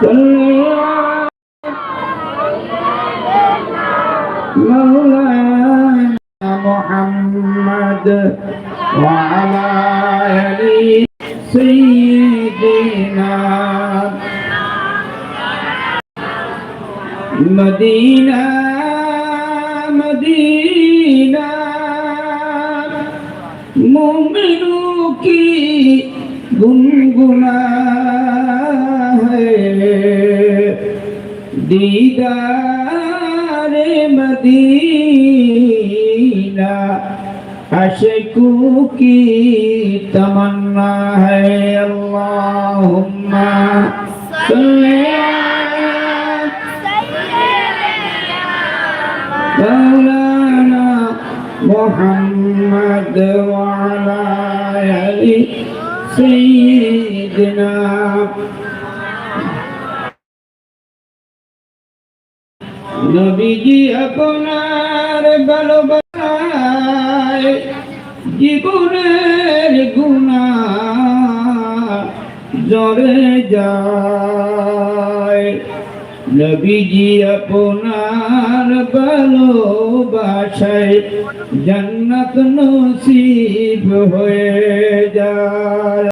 مولانا محمد وعلى آل سيدنا مدینہ مدینہ مومنوں کی گنگنا ہے دیدار مدینہ عاشقوں کی تمنا ہے اللہم صلی مولانا محمد وعلى آل سيدنا নবীজি আপনার ভালোবাসায় জীবনের গুনাহ ঝরে যায় নবীজি আপনার ভালোবাসায় জান্নাত নসিব হয়ে যায়।